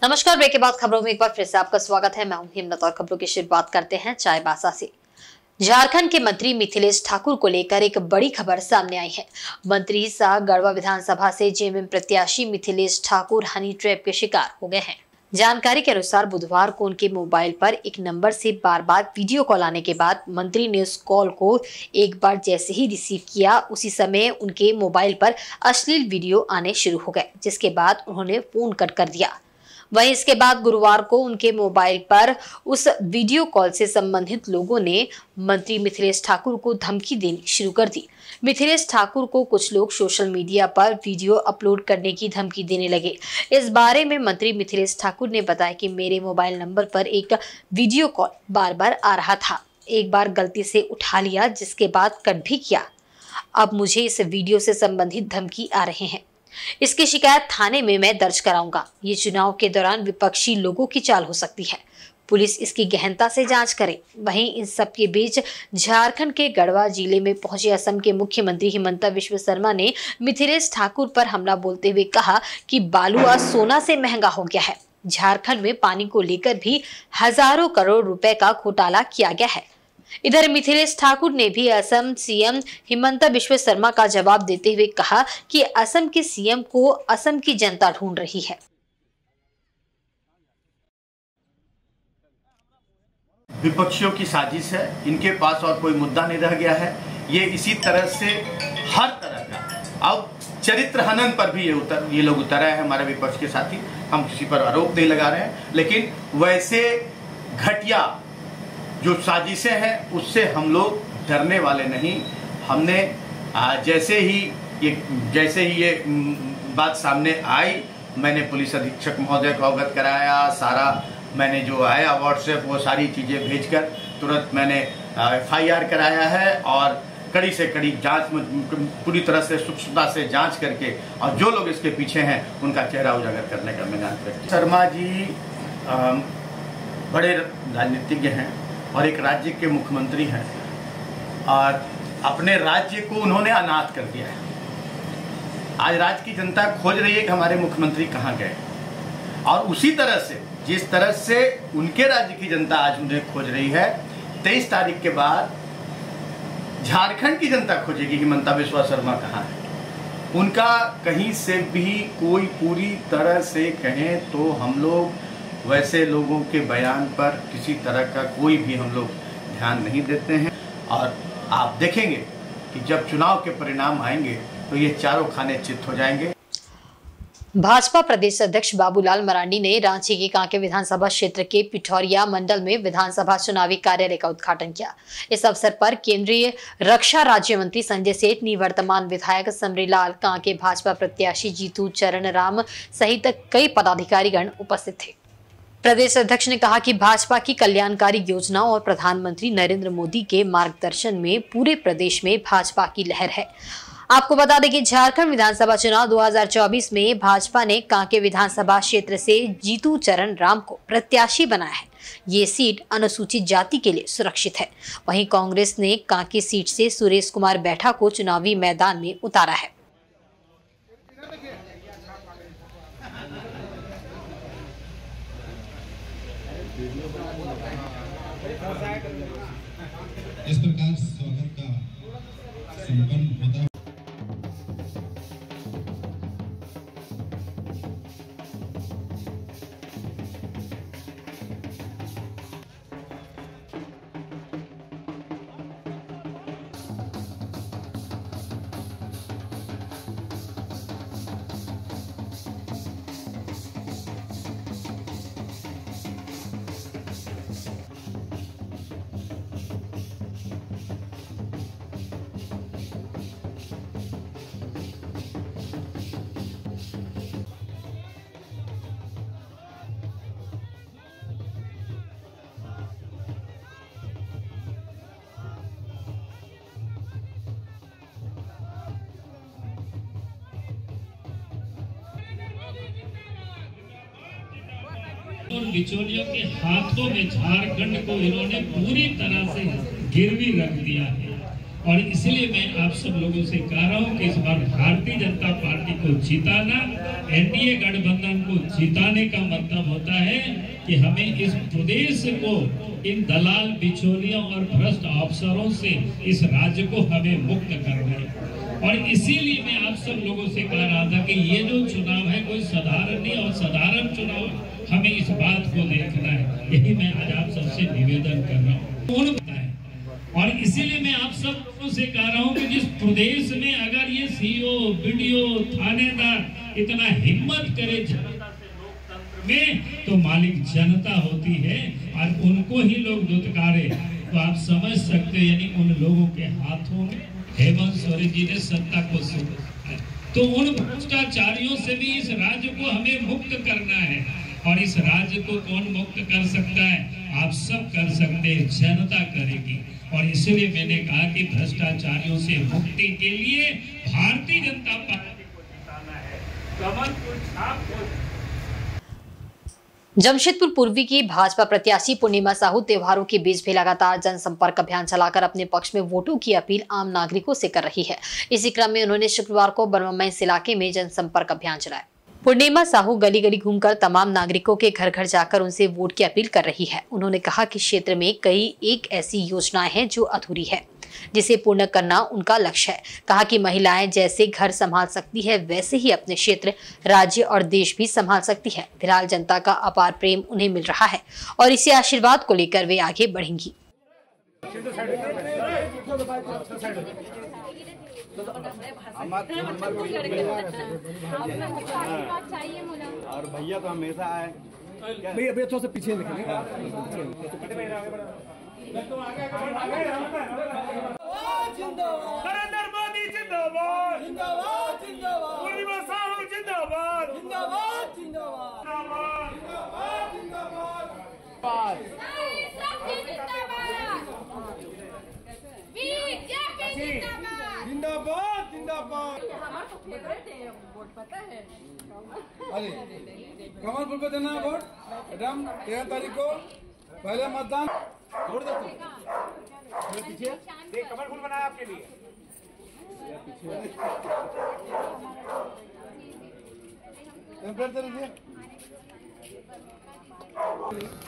नमस्कार। ब्रेक के बाद खबरों में एक बार फिर से आपका स्वागत है। मैं हूं हिम्मत और खबरों की शुरुआत करते हैं चाईबासा से। झारखंड के मंत्री मिथिलेश ठाकुर को लेकर एक बड़ी खबर सामने आई है। मंत्री सह गढ़वा विधानसभा से जेएमएम प्रत्याशी मिथिलेश ठाकुर हनी ट्रैप के शिकार हो गए हैं। जानकारी के अनुसार बुधवार को उनके मोबाइल पर एक नंबर से बार बार वीडियो कॉल आने के बाद मंत्री ने उस कॉल को एक बार जैसे ही रिसीव किया, उसी समय उनके मोबाइल पर अश्लील वीडियो आने शुरू हो गए, जिसके बाद उन्होंने फोन कट कर दिया। वहीं इसके बाद गुरुवार को उनके मोबाइल पर उस वीडियो कॉल से संबंधित लोगों ने मंत्री मिथिलेश ठाकुर को धमकी देनी शुरू कर दी। मिथिलेश ठाकुर को कुछ लोग सोशल मीडिया पर वीडियो अपलोड करने की धमकी देने लगे। इस बारे में मंत्री मिथिलेश ठाकुर ने बताया कि मेरे मोबाइल नंबर पर एक वीडियो कॉल बार बार आ रहा था। एक बार गलती से उठा लिया, जिसके बाद कट भी किया। अब मुझे इस वीडियो से संबंधित धमकी आ रहे हैं। इसकी शिकायत थाने में मैं दर्ज कराऊंगा। ये चुनाव के दौरान विपक्षी लोगों की चाल हो सकती है। पुलिस इसकी गहनता से जांच करे। वहीं इन सब के बीच झारखंड के गढ़वा जिले में पहुंचे असम के मुख्यमंत्री हिमंता बिस्वा शर्मा ने मिथिलेश ठाकुर पर हमला बोलते हुए कहा कि बालू आज सोना से महंगा हो गया है। झारखंड में पानी को लेकर भी हजारों करोड़ रुपए का घोटाला किया गया है। इधर मिथिलेश ठाकुर ने भी असम सीएम हिमंता बिस्वा शर्मा का जवाब देते हुए कहा कि असम के सीएम को असम की जनता ढूंढ रही है। विपक्षियों की साजिश है, इनके पास और कोई मुद्दा नहीं रह गया है। ये इसी तरह से हर तरह का अब चरित्र हनन पर भी ये लोग उतर आए हैं। हमारे विपक्ष के साथी, हम किसी पर आरोप नहीं लगा रहे हैं, लेकिन वैसे घटिया जो साजिशें हैं उससे हम लोग डरने वाले नहीं। हमने जैसे ही ये बात सामने आई, मैंने पुलिस अधीक्षक महोदय को अवगत कराया। सारा मैंने जो आया व्हाट्सएप वो सारी चीज़ें भेजकर तुरंत मैंने FIR कराया है और कड़ी से कड़ी जांच में पूरी तरह से सूक्ष्मता से जांच करके और जो लोग इसके पीछे हैं उनका चेहरा उजागर करने का मैंने प्रयास। शर्मा जी बड़े राजनीतिज्ञ हैं और एक राज्य के मुख्यमंत्री हैं और अपने राज्य को उन्होंने अनाथ कर दिया है। आज राज्य की जनता खोज रही है कि हमारे मुख्यमंत्री कहाँ गए, और उसी तरह से जिस तरह से उनके राज्य की जनता आज उन्हें खोज रही है, 23 तारीख के बाद झारखंड की जनता खोजेगी हिमंता बिस्वा शर्मा कहाँ है। उनका कहीं से भी कोई पूरी तरह से कहें तो हम लोग वैसे लोगों के बयान पर किसी तरह का कोई भी हम लोग ध्यान नहीं देते हैं। और आप देखेंगे कि जब चुनाव के परिणाम आएंगे तो ये चारों खाने चित हो जाएंगे। भाजपा प्रदेश अध्यक्ष बाबूलाल मरांडी ने रांची के कांके विधानसभा क्षेत्र के पिठौरिया मंडल में विधानसभा चुनावी कार्यालय का उद्घाटन किया। इस अवसर पर केंद्रीय रक्षा राज्य मंत्री संजय सेठ, निवर्तमान विधायक समरीलाल, कांके भाजपा प्रत्याशी जीतू चरण राम सहित कई पदाधिकारीगण उपस्थित थे। प्रदेश अध्यक्ष ने कहा कि भाजपा की कल्याणकारी योजनाओं और प्रधानमंत्री नरेंद्र मोदी के मार्गदर्शन में पूरे प्रदेश में भाजपा की लहर है। आपको बता दें कि झारखंड विधानसभा चुनाव 2024 में भाजपा ने कांके विधानसभा क्षेत्र से जीतू चरण राम को प्रत्याशी बनाया है। ये सीट अनुसूचित जाति के लिए सुरक्षित है। वहीं कांग्रेस ने कांके सीट से सुरेश कुमार बैठा को चुनावी मैदान में उतारा है। इस प्रकार स्वागत का संपन्न होता और बिचौलियों के हाथों में झारखंड को इन्होंने पूरी तरह से गिरवी रख दिया है। और इसलिए मैं आप सब लोगों से कह रहा हूं कि इस बार भारतीय जनता पार्टी को जिताना, एनडीए गठबंधन को जिताने का मतलब होता है कि हमें इस प्रदेश को इन दलाल, बिचौलियों और भ्रष्ट अफसरों से इस राज्य को हमें मुक्त करना है। और इसीलिए मैं आप सब लोगों से कह रहा था कि ये जो चुनाव है कोई साधारण नहीं और साधारण चुनाव हमें इस बात को देखना है। यही मैं आज आप सबसे निवेदन कर रहा हूँ। और इसीलिए मैं आप सब से कह रहा हूँ कि जिस प्रदेश में अगर ये सीओ, बीडीओ, थानेदार इतना हिम्मत करे जनता से लोकतंत्र में, तो मालिक जनता होती है और उनको ही लोग दुत्कारे, तो आप समझ सकते हैं यानी उन लोगों के हाथों में हेमंत सोरेन जी ने सत्ता को सौंपा है। तो उन भ्रष्टाचारियों से भी इस राज्य को हमें मुक्त करना है। और इस राज्य को कौन मुक्त कर सकता है? आप सब कर सकते हैं, जनता करेगी। और इसलिए मैंने कहा कि भ्रष्टाचारियों से मुक्ति के लिए भारतीय जनता पार्टी को जिताना है। कमल को छाप को। जमशेदपुर पूर्वी की भाजपा प्रत्याशी पूर्णिमा साहू त्योहारों के बीच भी लगातार जनसंपर्क अभियान चलाकर अपने पक्ष में वोटों की अपील आम नागरिकों से कर रही है। इसी क्रम में उन्होंने शुक्रवार को बर्मामैंस इलाके में जनसंपर्क अभियान चलाया। पूर्णिमा साहू गली गली घूमकर तमाम नागरिकों के घर घर जाकर उनसे वोट की अपील कर रही है। उन्होंने कहा कि क्षेत्र में कई एक ऐसी योजनाएं हैं जो अधूरी है, जिसे पूर्ण करना उनका लक्ष्य है। कहा कि महिलाएं जैसे घर संभाल सकती है, वैसे ही अपने क्षेत्र, राज्य और देश भी संभाल सकती है। फिलहाल जनता का अपार प्रेम उन्हें मिल रहा है और इसी आशीर्वाद को लेकर वे आगे बढ़ेंगी। और भैया तो हमेशा आए। भैया थोड़ा सा पीछे निकले। नरेंद्र मोदी जिंदाबाद, जिंदाबाद, जिंदाबाद। पूर्णिमा साहू जिंदाबाद, जिंदाबाद, जिंदाबाद, जिंदाबाद, जिंदाबाद। जिंदाबाद, जिंदाबाद। हमारा तो फेवरेट है वोट, पता है। अरे कमलपुर पे देना है वोट मैडम। 13 तारीख को पहले मतदान। छोड़ दो तुम पीछे देख, कमलपुर बनाया आपके लिए।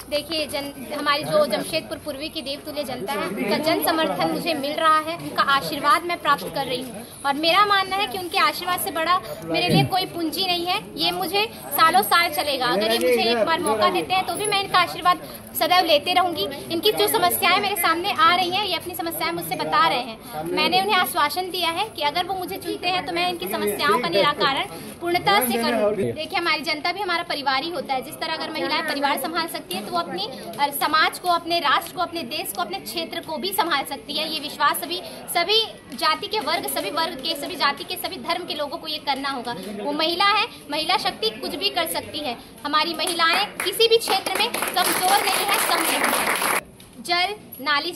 देखिए हमारी जो जमशेदपुर पूर्वी की देवतुल्य जनता है, उनका जन समर्थन मुझे मिल रहा है, उनका आशीर्वाद मैं प्राप्त कर रही हूँ। और मेरा मानना है कि उनके आशीर्वाद से बड़ा मेरे लिए कोई पूंजी नहीं है। ये मुझे सालों साल चलेगा। अगर ये मुझे एक बार मौका देते हैं तो भी मैं इनका आशीर्वाद सदैव लेते रहूंगी। इनकी जो समस्याएं मेरे सामने आ रही हैं, ये अपनी समस्याएं मुझसे बता रहे हैं। मैंने उन्हें आश्वासन दिया है कि अगर वो मुझे चुनते हैं तो मैं इनकी समस्याओं का निराकरण पूर्णतः से करूंगी। देखिए हमारी जनता भी हमारा परिवार ही होता है। जिस तरह अगर महिलाएं परिवार संभाल सकती है तो वो अपनी समाज को, अपने राष्ट्र को, अपने देश को, अपने क्षेत्र को भी संभाल सकती है। ये विश्वास सभी जाति के वर्ग, सभी वर्ग के, सभी जाति के, सभी धर्म के लोगों को ये करना होगा। वो महिला है, महिला शक्ति कुछ भी कर सकती है। हमारी महिलाएं किसी भी क्षेत्र में कमजोर नहीं है, समृद्ध है। जल, नाली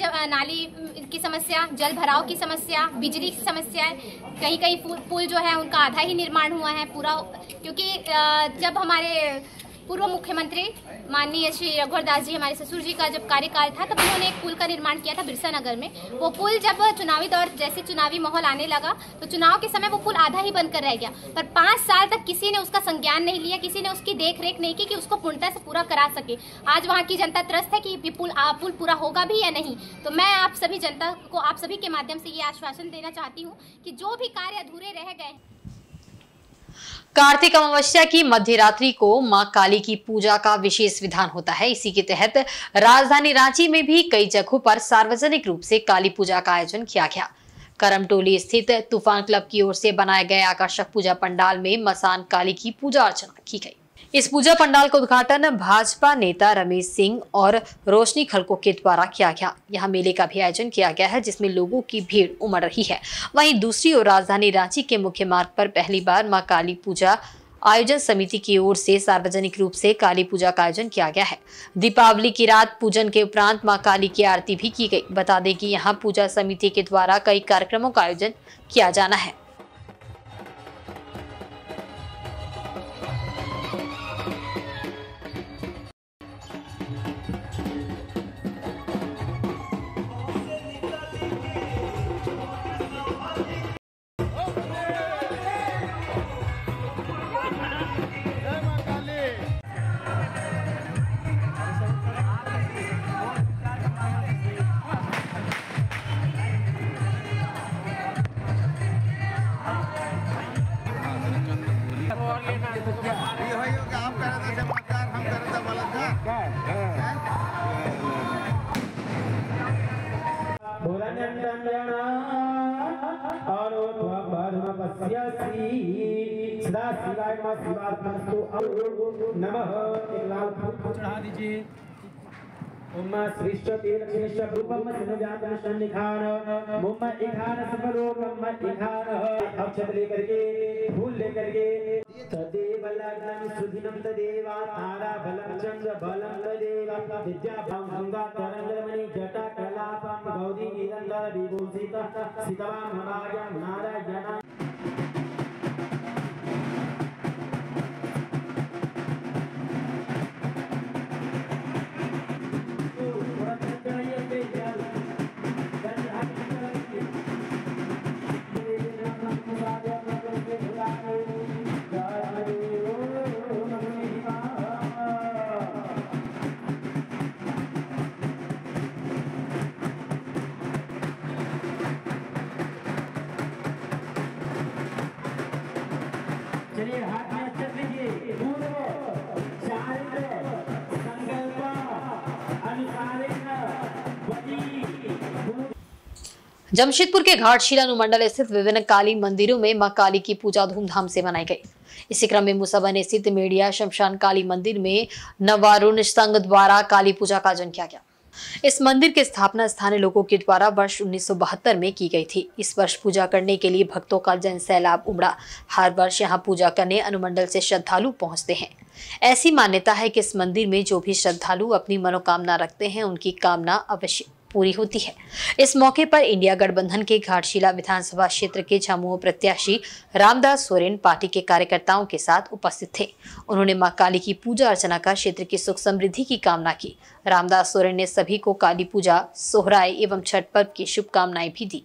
की समस्या, जल भराव की समस्या, बिजली की समस्या है। कहीं कहीं पुल जो है उनका आधा ही निर्माण हुआ है पूरा, क्योंकि जब हमारे पूर्व मुख्यमंत्री माननीय श्री रघुवर दास जी, हमारे ससुर जी का जब कार्यकाल था, तब उन्होंने एक पुल का निर्माण किया था बिरसा नगर में। वो पुल जब चुनावी दौर, जैसे चुनावी माहौल आने लगा, तो चुनाव के समय वो पुल आधा ही बनकर रह गया। पर 5 साल तक किसी ने उसका संज्ञान नहीं लिया, किसी ने उसकी देख रेख नहीं की कि उसको पूर्णतः से पूरा करा सके। आज वहाँ की जनता त्रस्त है कि पुल पूरा होगा भी या नहीं। तो मैं आप सभी जनता को, आप सभी के माध्यम से ये आश्वासन देना चाहती हूँ कि जो भी कार्य अधूरे रह गए। कार्तिक अमावस्या की मध्य रात्रि को मां काली की पूजा का विशेष विधान होता है। इसी के तहत राजधानी रांची में भी कई जगहों पर सार्वजनिक रूप से काली पूजा का आयोजन किया गया। करमटोली स्थित तूफान क्लब की ओर से बनाए गए आकर्षक पूजा पंडाल में मसान काली की पूजा अर्चना की गई। इस पूजा पंडाल का उद्घाटन भाजपा नेता रमेश सिंह और रोशनी खलको के द्वारा किया गया। यहाँ मेले का भी आयोजन किया गया है, जिसमें लोगों की भीड़ उमड़ रही है। वहीं दूसरी ओर राजधानी रांची के मुख्य मार्ग पर पहली बार मां काली पूजा आयोजन समिति की ओर से सार्वजनिक रूप से काली पूजा का आयोजन किया गया है। दीपावली की रात पूजन के उपरांत मां काली की आरती भी की गई। बता दें कि यहाँ पूजा समिति के द्वारा कई कार्यक्रमों का आयोजन किया जाना है। चढ़ा दीजिए। उम्मा श्रेष्ठ तेल श्रेष्ठ रूपम सन्निजात सन्निखान मुम्मा इखान सफलोकम इखान अक्षत लेकर के फूल लेकर के तदेव लग्नं सुदिनं तदेव तारा बलं चंद्र बलं तदेव विद्या गंगा तरंगमणि जटा कलापम गौरी निरंतर विभूषित सीताराम नारायण जमशेदपुर के घाटशिला अनुमंडल स्थित विभिन्न काली मंदिरों में मां काली की पूजा धूमधाम से मनाई गई। इसी क्रम में मुसाबन स्थित मेड़िया शमशान काली मंदिर में नवारुण संघ द्वारा काली पूजा का आयोजन किया गया। इस मंदिर की स्थापना स्थानीय लोगों के द्वारा वर्ष 1972 में की गई थी। इस वर्ष पूजा करने के लिए भक्तों का जन सैलाब उमड़ा। हर वर्ष यहां पूजा करने अनुमंडल से श्रद्धालु पहुंचते हैं। ऐसी मान्यता है कि इस मंदिर में जो भी श्रद्धालु अपनी मनोकामना रखते हैं उनकी कामना अवश्य पूरी होती है। इस मौके पर इंडिया गठबंधन के घाटशिला विधानसभा क्षेत्र के झामुमो प्रत्याशी रामदास सोरेन पार्टी के कार्यकर्ताओं के साथ उपस्थित थे। उन्होंने मां काली की पूजा अर्चना कर क्षेत्र की सुख समृद्धि की कामना की। रामदास सोरेन ने सभी को काली पूजा, सोहराय एवं छठ पर्व की शुभकामनाएं भी दी।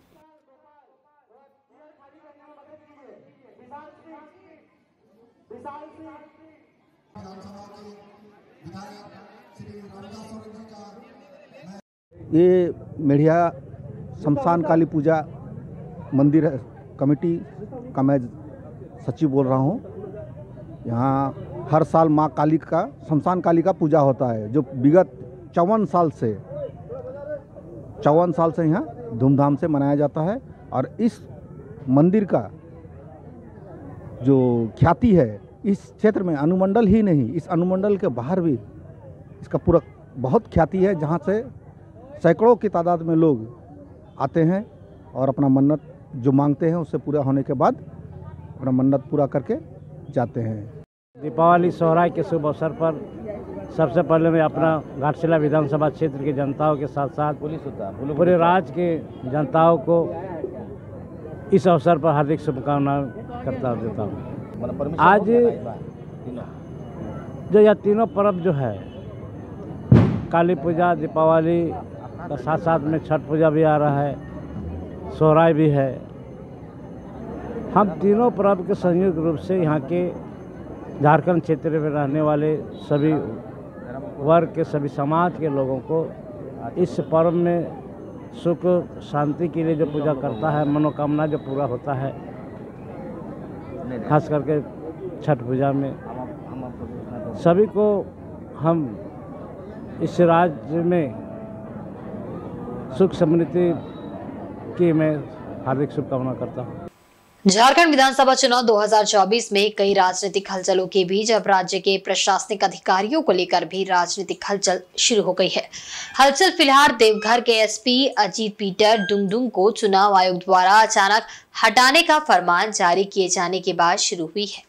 ये मेढ़िया शमशान काली पूजा मंदिर कमेटी का मैं सचिव बोल रहा हूँ। यहाँ हर साल माँ काली का शमशान काली का पूजा होता है, जो विगत 54 साल से यहाँ धूमधाम से मनाया जाता है। और इस मंदिर का जो ख्याति है इस क्षेत्र में अनुमंडल ही नहीं, इस अनुमंडल के बाहर भी इसका पूरा बहुत ख्याति है, जहाँ से सैकड़ों की तादाद में लोग आते हैं और अपना मन्नत जो मांगते हैं उससे पूरा होने के बाद अपना मन्नत पूरा करके जाते हैं। दीपावली सोहराय के शुभ अवसर पर सबसे पहले मैं अपना घाटशिला विधानसभा क्षेत्र की जनताओं के साथ साथ पूरे राज्य के जनताओं को इस अवसर पर हार्दिक शुभकामनाएं देता हूँ। आज जो यह तीनों पर्व जो है, काली पूजा, दीपावली का साथ साथ में छठ पूजा भी आ रहा है, सोहराय भी है। हम तीनों पर्व के संयुक्त रूप से यहाँ के झारखंड क्षेत्र में रहने वाले सभी वर्ग के, सभी समाज के लोगों को इस पर्व में सुख शांति के लिए जो पूजा करता है, मनोकामना जो पूरा होता है, खास करके छठ पूजा में सभी को हम इस राज्य में सुख समृद्धि की मैं हार्दिक शुभकामना करता हूँ। झारखंड विधानसभा चुनाव 2024 में कई राजनीतिक हलचलों के बीच अब राज्य के प्रशासनिक अधिकारियों को लेकर भी राजनीतिक हलचल शुरू हो गई है। हलचल फिलहाल देवघर के एसपी अजीत पीटर डुंगडुंग को चुनाव आयोग द्वारा अचानक हटाने का फरमान जारी किए जाने के बाद शुरू हुई है।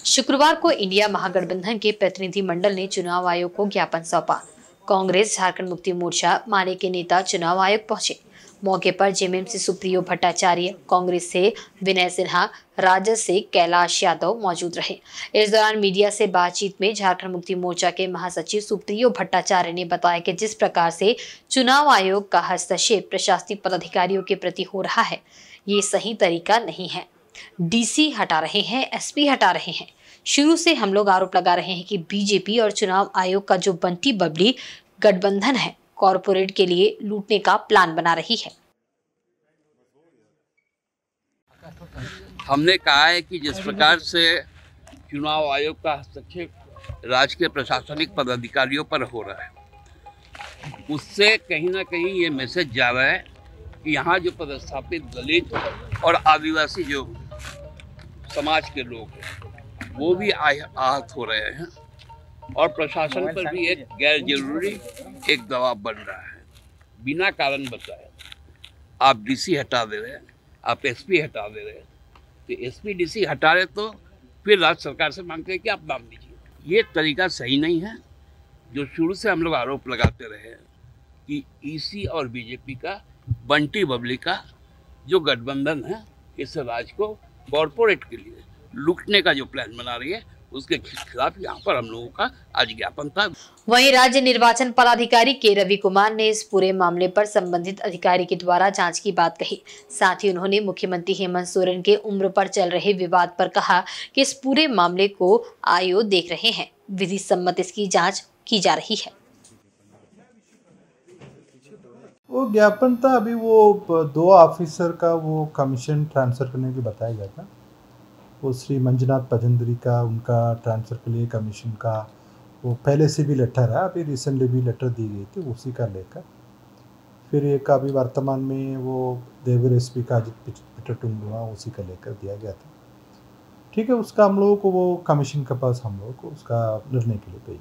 शुक्रवार को इंडिया महागठबंधन के प्रतिनिधि मंडल ने चुनाव आयोग को ज्ञापन सौंपा। कांग्रेस, झारखंड मुक्ति मोर्चा, माले के नेता चुनाव आयोग पहुंचे। मौके पर जेएमएम से सुप्रियो भट्टाचार्य, कांग्रेस से विनय सिन्हा, राजद से कैलाश यादव मौजूद रहे। इस दौरान मीडिया से बातचीत में झारखंड मुक्ति मोर्चा के महासचिव सुप्रियो भट्टाचार्य ने बताया कि जिस प्रकार से चुनाव आयोग का हस्तक्षेप प्रशासनिक पदाधिकारियों के प्रति हो रहा है, ये सही तरीका नहीं है। डीसी हटा रहे हैं, एसपी हटा रहे हैं। शुरू से हम लोग आरोप लगा रहे हैं कि बीजेपी और चुनाव आयोग का जो बंटी बबली गठबंधन है, कॉरपोरेट के लिए लूटने का प्लान बना रही है। हमने कहा है कि जिस प्रकार से चुनाव आयोग का हस्तक्षेप राज्य के प्रशासनिक पदाधिकारियों पर हो रहा है। उससे कहीं ना कहीं ये मैसेज जा रहा है कि यहाँ जो पदस्थापित दलित और आदिवासी जो समाज के लोग हैं वो भी आहत हो रहे हैं और प्रशासन पर भी एक गैर जरूरी एक दबाव बन रहा है। बिना कारण बताए आप डीसी हटा दे रहे हैं, आप एसपी हटा दे रहे हैं, तो एसपी डीसी हटा रहे तो फिर राज्य सरकार से मांगते हैं कि आप नाम दीजिए। ये तरीका सही नहीं है। जो शुरू से हम लोग आरोप लगाते रहे हैं कि ईसी और बीजेपी का बंटी बबली का जो गठबंधन है इस राज्य को कॉरपोरेट के लिए लूटने का जो प्लान बना रही है उसके खिलाफ यहाँ पर हम लोगों का आज ज्ञापन था। वहीं राज्य निर्वाचन पदाधिकारी के रवि कुमार ने इस पूरे मामले पर संबंधित अधिकारी के द्वारा जांच की बात कही। साथ ही उन्होंने मुख्यमंत्री हेमंत सोरेन के उम्र पर चल रहे विवाद पर कहा कि इस पूरे मामले को आयोग देख रहे हैं, विधि सम्मत इसकी जाँच की जा रही है। वो ज्ञापन था, अभी वो 2 ऑफिसर का वो कमीशन ट्रांसफ़र करने के बताया गया था। वो श्री मंजुनाथ भजंत्री का उनका ट्रांसफ़र के लिए कमीशन का वो पहले से भी लेटर है, अभी रिसेंटली भी लेटर दी गई थी उसी का लेकर। फिर एक अभी वर्तमान में वो देवघर एसपी का अजित पीटर टुंगुआ उसी का लेकर दिया गया था। ठीक है, उसका हम लोगों को वो कमीशन के पास हम लोगों को उसका निर्णय के लिए भेज।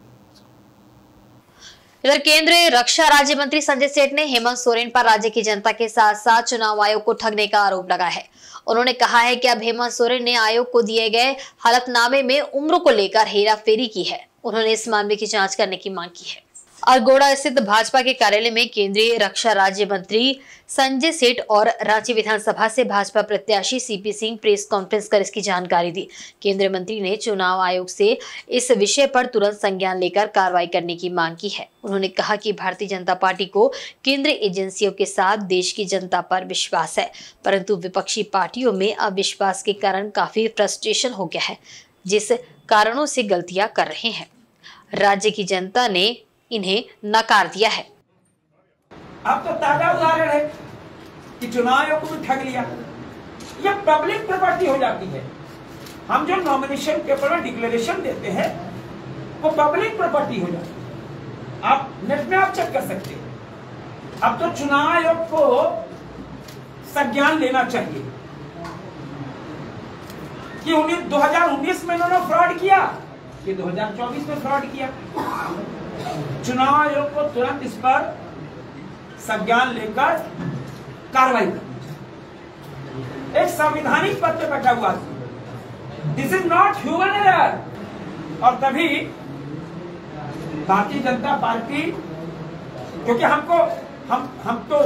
इधर केंद्रीय रक्षा राज्य मंत्री संजय सेठ ने हेमंत सोरेन पर राज्य की जनता के साथ साथ चुनाव आयोग को ठगने का आरोप लगाया है। उन्होंने कहा है कि अब हेमंत सोरेन ने आयोग को दिए गए हलफनामे में उम्र को लेकर हेराफेरी की है। उन्होंने इस मामले की जांच करने की मांग की है। अरगोड़ा स्थित भाजपा के कार्यालय में केंद्रीय रक्षा राज्य मंत्री संजय सेठ और रांची विधानसभा से भाजपा प्रत्याशी सीपी सिंह प्रेस कॉन्फ्रेंस कर इसकी जानकारी दी। केंद्रीय मंत्री ने चुनाव आयोग से इस विषय पर तुरंत संज्ञान लेकर कार्रवाई करने की मांग की है। उन्होंने कहा कि भारतीय जनता पार्टी को केंद्रीय एजेंसियों के साथ देश की जनता पर विश्वास है, परंतु विपक्षी पार्टियों में अविश्वास के कारण काफी फ्रस्ट्रेशन हो गया है, जिस कारणों से गलतियां कर रहे हैं। राज्य की जनता ने इन्हें नकार दिया है। अब तो ताजा उदाहरण है कि चुनाव आयोग को भी ठग लिया। यह पब्लिक प्रॉपर्टी हो जाती है। हम जो नॉमिनेशन पेपर में डिक्लेरेशन देते हैं वो पब्लिक प्रॉपर्टी हो जाती है। आप नेट में आप चेक कर सकते हैं। अब तो चुनाव आयोग को संज्ञान लेना चाहिए कि 2019 में उन्होंने फ्रॉड किया, कि 2024 में फ्रॉड किया। चुनाव आयोग को तुरंत इस पर संज्ञान लेकर कार्रवाई करनी। एक संवैधानिक पद पर बैठा हुआ, this is not human error. और तभी भारतीय जनता पार्टी, क्योंकि हम तो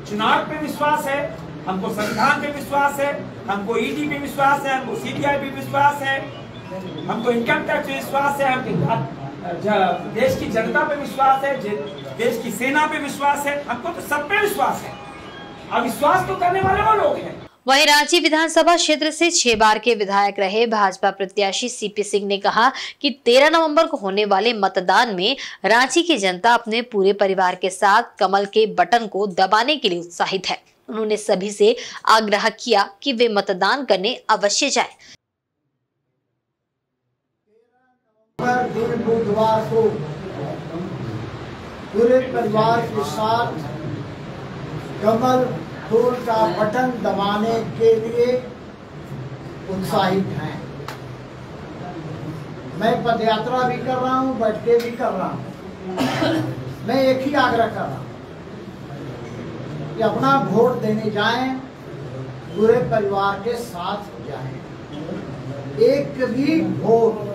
चुनाव पे विश्वास है, हमको संविधान पे विश्वास है, हमको ईडी पे विश्वास है, हमको सीबीआई पे विश्वास है, हमको इनकम टैक्स पे विश्वास है, हमको देश की जनता पे विश्वास है, देश की सेना पे विश्वास है, हमको तो सब पे विश्वास है। अविश्वास तो करने वाले वो लोग हैं। वहीं रांची विधानसभा क्षेत्र से 6 बार के विधायक रहे भाजपा प्रत्याशी सीपी सिंह ने कहा कि 13 नवंबर को होने वाले मतदान में रांची की जनता अपने पूरे परिवार के साथ कमल के बटन को दबाने के लिए उत्साहित है। उन्होंने सभी से आग्रह किया कि वे मतदान करने अवश्य जाएं। दिन बुधवार को पूरे परिवार के साथ कमल फूल का बटन दबाने के लिए उत्साहित हैं। मैं पदयात्रा भी कर रहा हूं, बैठ के भी कर रहा हूं। मैं एक ही आग्रह कर रहा हूं कि अपना वोट देने जाएं, पूरे परिवार के साथ जाएं। एक भी वोट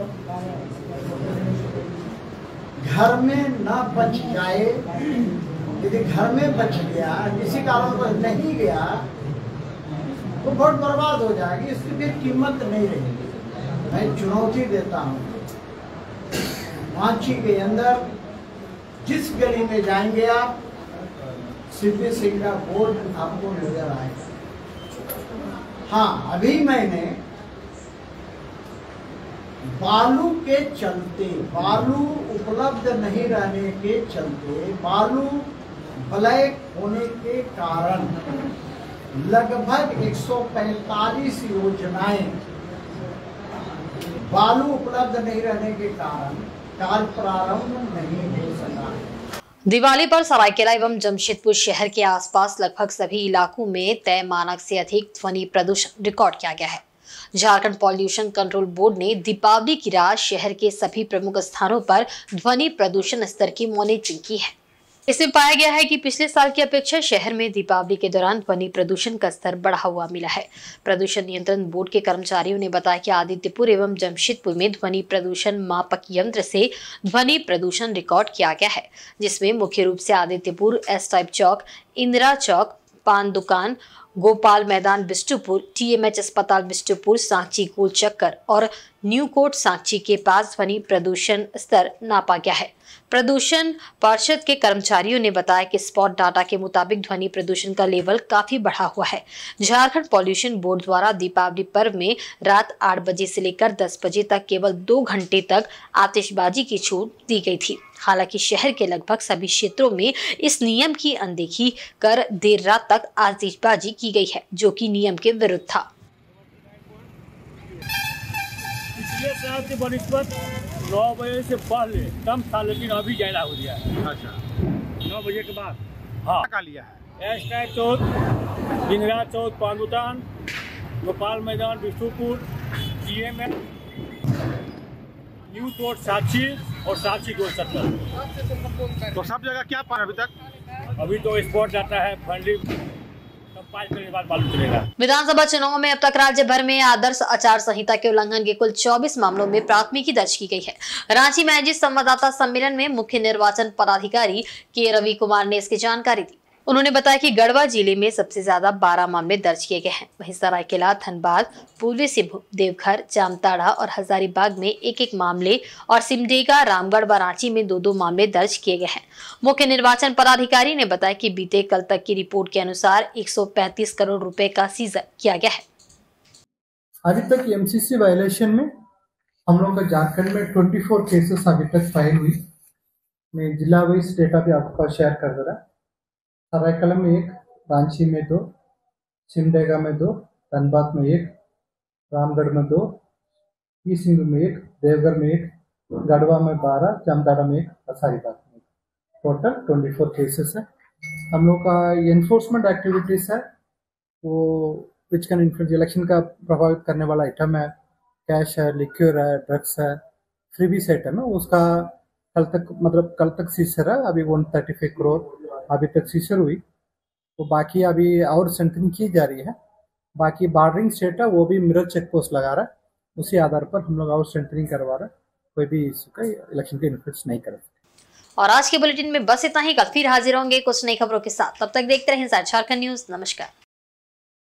घर में न बच जाए। यदि घर में बच गया, किसी कारण पर नहीं गया, तो वोट बर्बाद हो जाएगी, इसकी फिर कीमत नहीं रहेगी। मैं चुनौती देता हूँ, रांची के अंदर जिस गली में जाएंगे आप, सीपी सिंह का बोर्ड आपको नजर आएगा। हाँ, अभी मैंने बालू के चलते, बालू उपलब्ध नहीं रहने के चलते, बालू ब्लैक होने के कारण लगभग 145 योजनाएं बालू उपलब्ध नहीं रहने के कारण कार्य प्रारंभ नहीं हो सका है। दिवाली पर सरायकेला एवं जमशेदपुर शहर के आसपास लगभग सभी इलाकों में तय मानक से अधिक ध्वनि प्रदूषण रिकॉर्ड किया गया है। झारखंड पॉल्यूशन कंट्रोल बोर्ड ने दीपावली की रात शहर के सभी प्रमुख स्थानों पर ध्वनि प्रदूषण स्तर की मॉनिटरिंग की है। इसमें पाया गया है कि पिछले साल की अपेक्षा शहर में दीपावली के दौरान ध्वनि प्रदूषण का स्तर बढ़ा हुआ मिला है। प्रदूषण नियंत्रण बोर्ड के कर्मचारियों ने बताया कि आदित्यपुर एवं जमशेदपुर में ध्वनि प्रदूषण मापक यंत्र से ध्वनि प्रदूषण रिकॉर्ड किया गया है, जिसमें मुख्य रूप से आदित्यपुर, एस टाइप चौक, इंदिरा चौक, पान दुकान, गोपाल मैदान बिष्टुपुर, TMH अस्पताल बिष्टुपुर, सांची गोल चक्कर और न्यू कोट सांची के पास ध्वनि प्रदूषण स्तर नापा गया है। प्रदूषण पार्षद के कर्मचारियों ने बताया कि स्पॉट डाटा के मुताबिक ध्वनि प्रदूषण का लेवल काफी बढ़ा हुआ है। झारखंड पॉल्यूशन बोर्ड द्वारा दीपावली पर्व में रात 8 बजे से लेकर 10 बजे तक केवल 2 घंटे तक आतिशबाजी की छूट दी गई थी। हालांकि शहर के लगभग सभी क्षेत्रों में इस नियम की अनदेखी कर देर रात तक आतिशबाजी की गई है, जो कि नियम के विरुद्ध था। पिछले साल के बनिस्पत 9 बजे से पहले कम था, लेकिन अभी ज्यादा हो गया है। अच्छा, 9 बजे के बाद हाँ का लिया है। एस टाइप चौक, इंदिरा चौक, पान, Gopal Maidan Bistupur, TMH, new court Sanchi और सांची गोल चक्कर। तो सब जगह क्या पाया अभी तक? अभी तो स्पॉट डाटा है, फंडी कंपाइल करने के बाद मालूम चलेगा। विधानसभा चुनाव में अब तक राज्य भर में आदर्श आचार संहिता के उल्लंघन के कुल 24 मामलों में प्राथमिकी दर्ज की गई है। रांची में आयोजित संवाददाता सम्मेलन में मुख्य निर्वाचन पदाधिकारी के रवि कुमार ने इसकी जानकारी दी। उन्होंने बताया कि गढ़वा जिले में सबसे ज्यादा 12 मामले दर्ज किए गए हैं। वहीं सरायकेला, धनबाद, पूर्वी सिंहभूम, देवघर, जामताड़ा और हजारीबाग में 1-1 मामले और सिमडेगा, रामगढ़ व रांची में 2-2 मामले दर्ज किए गए हैं। मुख्य निर्वाचन पदाधिकारी ने बताया कि बीते कल तक की रिपोर्ट के अनुसार 135 करोड़ रुपए का सीजर किया गया है। अभी तक MCC वायलेशन में हम लोग का झारखंड में 24 केसेस अभी तक फाइल हुई। मैं जिला वाइज डेटा भी आपके पास शेयर कर दे रहा। सरायकेला में 1, रांची में 2, सिमडेगा में 2, धनबाद में 1, रामगढ़ में 2, ईस्ट सिंहभूम में 1, देवघर में 1, गढ़वा में 12, जामताड़ा में 1, हजारीबाग में 1। टोटल 24 केसेस है। हम लोग का एनफोर्समेंट एक्टिविटीज़ है वो विच कैन इन्फ्लुएंस इलेक्शन का प्रभावित करने वाला आइटम है, कैश है, लिक्योर है, ड्रग्स है, फ्रीबीज आइटम है, उसका कल तक सीजर है। अभी 135 करोड़ अभी तक सीजर हुई। तो बाकी अभी और सेंटरिंग की जा रही है। बाकी बॉर्डरिंग स्टेट है वो भी मिरर चेक पोस्ट लगा रहा है, उसी आधार पर हम लोग और सेंटरिंग करवा रहे हैं। कोई भी इसका इलेक्शन के इन्फ्लुएंस नहीं कर सकते। और आज के बुलेटिन में बस इतना ही। कल फिर हाजिर होंगे कुछ नई खबरों के साथ। तब तक देखते रहें झारखंड न्यूज। नमस्कार।